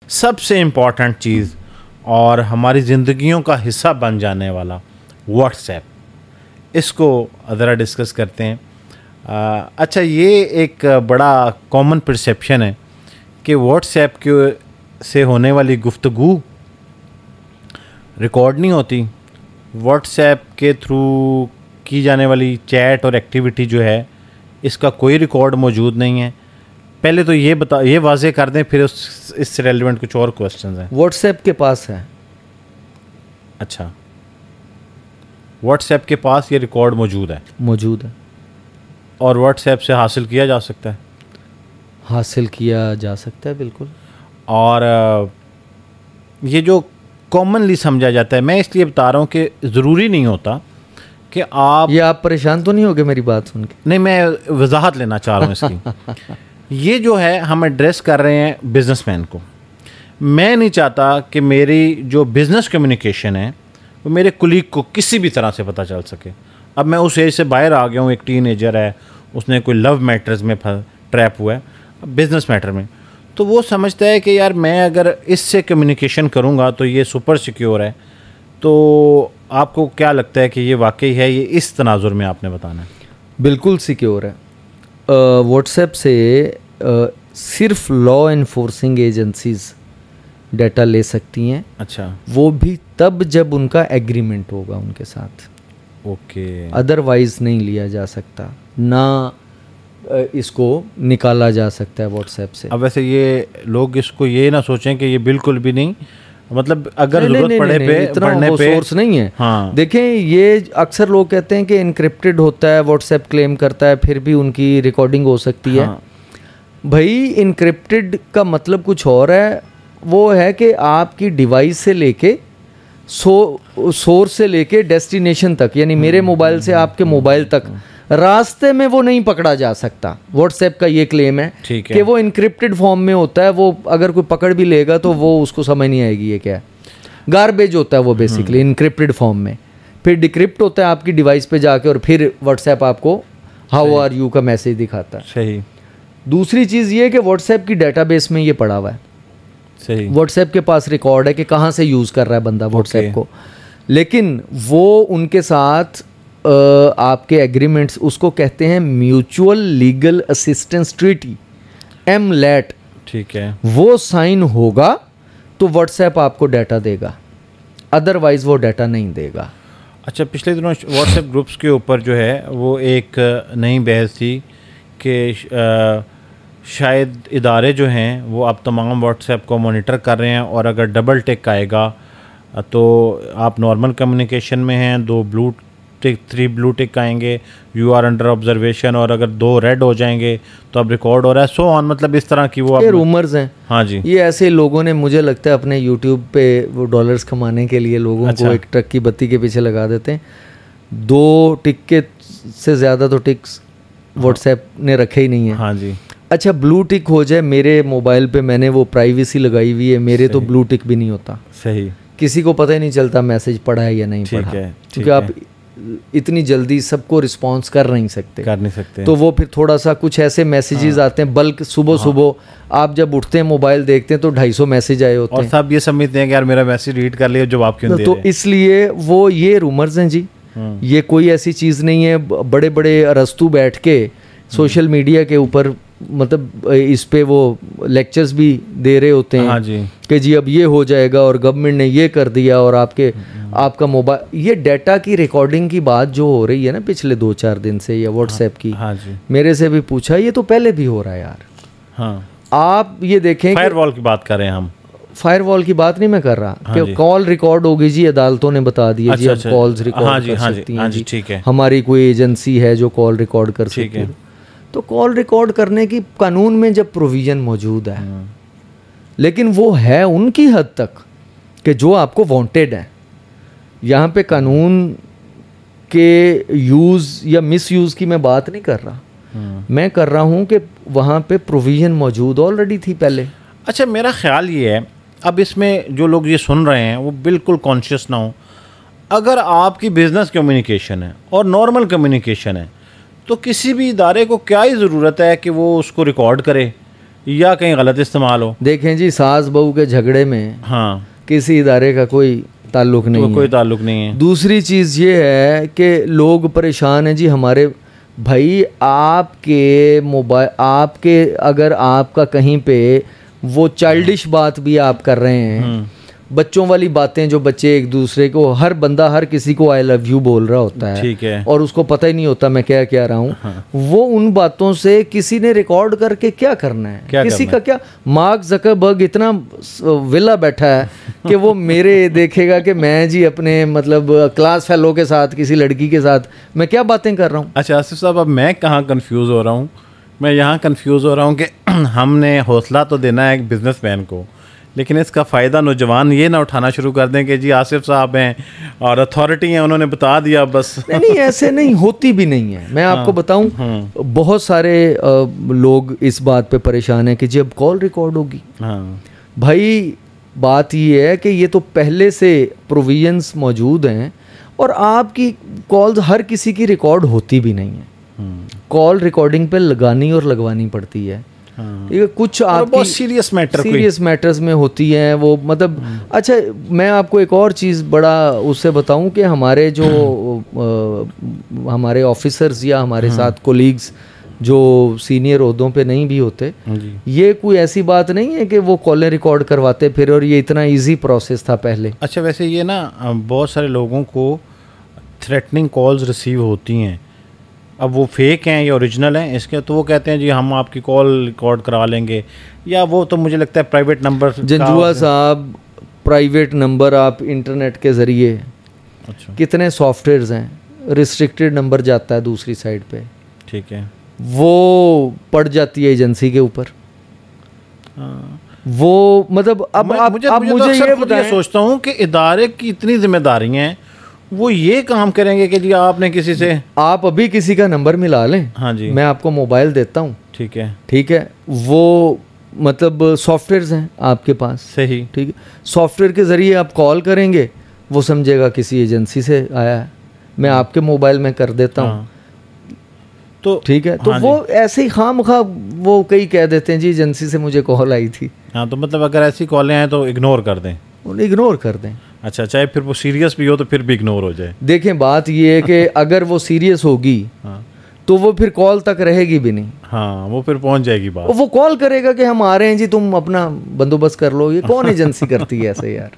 सबसे इम्पॉर्टेंट चीज़ और हमारी ज़िंदगियों का हिस्सा बन जाने वाला व्हाट्सएप, इसको ज़रा डिस्कस करते हैं। अच्छा, ये एक बड़ा कॉमन परसेप्शन है कि व्हाट्सएप के से होने वाली गुफ्तगू रिकॉर्ड नहीं होती, व्हाट्सएप के थ्रू की जाने वाली चैट और एक्टिविटी जो है इसका कोई रिकॉर्ड मौजूद नहीं है। पहले तो ये वाज़े कर दें, फिर इससे रेलिवेंट कुछ और क्वेश्चंस हैं। व्हाट्सएप के पास है। अच्छा, व्हाट्सएप के पास ये रिकॉर्ड मौजूद है और व्हाट्सएप से हासिल किया जा सकता है। हासिल किया जा सकता है, बिल्कुल। और ये जो कॉमनली समझा जाता है, मैं इसलिए बता रहा हूँ कि ज़रूरी नहीं होता कि आप परेशान तो नहीं होगे मेरी बात सुन के? नहीं, मैं वजाहत लेना चाह रहा हूँ इसकी। ये जो है हम एड्रेस कर रहे हैं बिजनेसमैन को। मैं नहीं चाहता कि मेरी जो बिज़नेस कम्युनिकेशन है वो मेरे कुलीग को किसी भी तरह से पता चल सके। अब मैं उस एज से बाहर आ गया हूँ, एक टीनेजर है, उसने कोई लव मैटर्स में ट्रैप हुआ है, बिज़नेस मैटर में, तो वो समझता है कि यार मैं अगर इससे कम्युनिकेशन करूँगा तो ये सुपर सिक्योर है। तो आपको क्या लगता है कि ये वाकई है, ये इस तनाजुर में आपने बताना है? बिल्कुल सिक्योर है। व्हाट्सएप से सिर्फ लॉ एनफोर्सिंग एजेंसीज डाटा ले सकती हैं। अच्छा, वो भी तब जब उनका एग्रीमेंट होगा उनके साथ। ओके। अदरवाइज नहीं लिया जा सकता, ना इसको निकाला जा सकता है व्हाट्सएप से। अब वैसे ये लोग इसको ये ना सोचें कि ये बिल्कुल भी नहीं, मतलब अगर जरूरत पड़े पे इतना वो सोर्स नहीं है। हाँ, देखें, ये अक्सर लोग कहते हैं कि इनक्रिप्टेड होता है, व्हाट्सएप क्लेम करता है, फिर भी उनकी रिकॉर्डिंग हो सकती है। भाई, इनक्रिप्टेड का मतलब कुछ और है। वो है कि आपकी डिवाइस से लेके सोर्स से लेके डेस्टिनेशन तक, यानी मेरे मोबाइल से आपके मोबाइल तक, रास्ते में वो नहीं पकड़ा जा सकता। व्हाट्सएप का ये क्लेम है कि वो इनक्रिप्टेड फॉर्म में होता है। वो अगर कोई पकड़ भी लेगा तो वो उसको समझ नहीं आएगी ये क्या है। गार्बेज होता है वो बेसिकली इनक्रिप्टेड फॉर्म में। फिर डिक्रिप्ट होता है आपकी डिवाइस पे जाके, और फिर व्हाट्सएप आपको हाउ आर यू का मैसेज दिखाता है। सही। दूसरी चीज़ ये है कि व्हाट्सएप की डेटाबेस में ये पड़ा हुआ है। सही। व्हाट्सएप के पास रिकॉर्ड है कि कहाँ से यूज़ कर रहा है बंदा व्हाट्सएप को। लेकिन वो उनके साथ आपके एग्रीमेंट्स, उसको कहते हैं mutual legal assistance treaty, MLAT। ठीक है। वो साइन होगा तो व्हाट्सएप आपको डाटा देगा, अदरवाइज वो डाटा नहीं देगा। अच्छा, पिछले दिनों व्हाट्सएप ग्रुप्स के ऊपर जो है वो एक नई बहस थी कि शायद इदारे जो हैं वो अब तमाम व्हाट्सएप को मॉनिटर कर रहे हैं, और अगर डबल टिक आएगा तो आप नॉर्मल कम्युनिकेशन में हैं, 2 ब्लू टिक 3 ब्लू टिक आएंगे, यू आर अंडर ऑब्जर्वेशन, और अगर 2 रेड हो जाएंगे तो अब रिकॉर्ड हो रहा है, सो ऑन। मतलब इस तरह की वो रूमर्स हैं। हाँ जी, ये ऐसे लोगों ने, मुझे लगता है, अपने यूट्यूब पे वो डॉलर्स कमाने के लिए लोगों को एक ट्रक की बत्ती के पीछे लगा देते हैं। 2 टिक के से ज़्यादा तो टिक्स व्हाट्सएप ने रखे ही नहीं है। हाँ जी। अच्छा, ब्लू टिक हो जाए मेरे मोबाइल पे, मैंने वो प्राइवेसी लगाई हुई है, मेरे तो ब्लू टिक भी नहीं होता। सही। किसी को पता ही नहीं चलता मैसेज पढ़ा है या नहीं पढ़ा, क्योंकि आप इतनी जल्दी सबको रिस्पॉन्स कर नहीं सकते। तो वो फिर थोड़ा सा कुछ ऐसे मैसेजेस आते हैं बल्क सुबह आप जब उठते हैं मोबाइल देखते हैं तो 250 मैसेज आए होते हैं, और सब ये समझते हैं कि यार मेरा मैसेज रीड कर लिया, जवाब क्यों दे रहे हैं। तो इसलिए वो ये रूमर्स हैं जी। ये कोई ऐसी चीज़ नहीं है। बड़े बड़े अरस्तू बैठ के सोशल मीडिया के ऊपर, मतलब इस पे वो लेक्चर्स भी दे रहे होते हैं। हाँ जी, कि जी अब ये हो जाएगा और गवर्नमेंट ने ये कर दिया, और आपका मोबाइल, ये डाटा की रिकॉर्डिंग की बात जो हो रही है ना पिछले 2-4 दिन से, या व्हाट्सएप की, हाँ जी, मेरे से भी पूछा, ये तो पहले भी हो रहा है यार। हाँ, आप ये देखें, फायरवॉल की बात कर रहे हैं हम। फायरवॉल की बात नहीं मैं कर रहा, कि कॉल रिकॉर्ड होगी जी, अदालतों ने बता दिया जी अब कॉल्स रिकॉर्ड कर सकती हैं जी, ठीक है। हमारी कोई एजेंसी है जो कॉल रिकॉर्ड कर सकती है। तो कॉल रिकॉर्ड करने की कानून में जब प्रोविज़न मौजूद है, लेकिन वो है उनकी हद तक कि जो आपको वांटेड है। यहाँ पे कानून के यूज़ या मिस यूज़ की मैं बात नहीं कर रहा, मैं कर रहा हूँ कि वहाँ पे प्रोविज़न मौजूद ऑलरेडी थी पहले। अच्छा, मेरा ख्याल ये है, अब इसमें जो लोग ये सुन रहे हैं वो बिल्कुल कॉन्शियस ना हो। अगर आपकी बिज़नेस कम्युनिकेशन है और नॉर्मल कम्युनिकेशन है, तो किसी भी इदारे को क्या ही ज़रूरत है कि वो उसको रिकॉर्ड करे, या कहीं गलत इस्तेमाल हो। देखें जी, सास बहू के झगड़े में हाँ, किसी इदारे का कोई ताल्लुक नहीं है। कोई ताल्लुक नहीं है। दूसरी चीज़ ये है कि लोग परेशान हैं जी हमारे भाई, आपके मोबाइल, आपके अगर आपका कहीं पे वो चाइल्डिश बात भी आप कर रहे हैं, बच्चों वाली बातें जो बच्चे एक दूसरे को, हर बंदा हर किसी को आई लव यू बोल रहा होता है, ठीक है, और उसको पता ही नहीं होता मैं क्या कह रहा हूँ। हाँ। वो उन बातों से किसी ने रिकॉर्ड करके क्या करना है, किसी का क्या। मार्क जकरबर्ग इतना विला बैठा है कि वो मेरे देखेगा कि मैं जी अपने मतलब क्लास फेलो के साथ, किसी लड़की के साथ मैं क्या बातें कर रहा हूँ। अच्छा आसिफ साहब, अब मैं कहाँ कंफ्यूज हो रहा हूँ, मैं यहाँ कंफ्यूज हो रहा हूँ कि हमने हौसला तो देना है एक बिजनेसमैन को, लेकिन इसका फ़ायदा नौजवान ये ना उठाना शुरू कर दें कि जी आसिफ साहब हैं और अथॉरिटी हैं, उन्होंने बता दिया बस। नहीं, ऐसे नहीं होती भी नहीं है। मैं आपको बताऊं, बहुत सारे लोग इस बात पे परेशान हैं कि जब कॉल रिकॉर्ड होगी। भाई बात ये है कि ये तो पहले से प्रोविजंस मौजूद हैं और आपकी कॉल्स हर किसी की रिकॉर्ड होती भी नहीं है। कॉल रिकॉर्डिंग पे लगानी और लगवानी पड़ती है। ये कुछ आपकी बहुत सीरियस मैटर्स में होती हैं वो, मतलब। अच्छा, मैं आपको एक और चीज़ बड़ा उससे बताऊं कि हमारे जो हमारे ऑफिसर्स या हमारे साथ कोलीग्स जो सीनियर ओहदों पे नहीं भी होते, ये कोई ऐसी बात नहीं है कि वो कॉलें रिकॉर्ड करवाते फिर, और ये इतना इजी प्रोसेस था पहले। अच्छा, वैसे ये ना बहुत सारे लोगों को थ्रेटनिंग कॉल्स रिसीव होती हैं, अब वो फेक हैं या ओरिजिनल हैं इसके, तो वो कहते हैं जी हम आपकी कॉल रिकॉर्ड करा लेंगे, या वो तो मुझे लगता है प्राइवेट नंबर। जंजुआ साहब, प्राइवेट नंबर आप इंटरनेट के ज़रिए, अच्छा, कितने सॉफ्टवेयर्स हैं, रिस्ट्रिक्टेड नंबर जाता है दूसरी साइड पे, ठीक है, वो पड़ जाती है एजेंसी के ऊपर। वो मतलब अब मुझे ये बताएं, सोचता हूँ कि इदारे की इतनी जिम्मेदारी हैं, वो ये काम करेंगे कि जी आपने किसी से, आप अभी किसी का नंबर मिला लें, हाँ जी, मैं आपको मोबाइल देता हूँ, ठीक है, ठीक है, वो मतलब सॉफ्टवेयर्स हैं आपके पास, सही, ठीक है, सॉफ्टवेयर के ज़रिए आप कॉल करेंगे, वो समझेगा किसी एजेंसी से आया है, मैं आपके मोबाइल में कर देता हूँ। हाँ। तो ठीक है, तो हाँ, वो ऐसे ही खामखा वो कई कह देते हैं जी एजेंसी से मुझे कॉल आई थी। हाँ, तो मतलब अगर ऐसी कॉलें आए तो इग्नोर कर दें, इग्नोर कर दें। अच्छा, चाहे फिर वो सीरियस भी हो तो फिर भी इग्नोर हो जाए। देखें, बात ये है कि अगर वो सीरियस होगी, हाँ, तो वो फिर कॉल तक रहेगी भी नहीं। हाँ, वो फिर पहुंच जाएगी बात। वो कॉल करेगा कि हम आ रहे हैं जी, तुम अपना बंदोबस्त कर लो। ये कौन एजेंसी करती है ऐसे यार?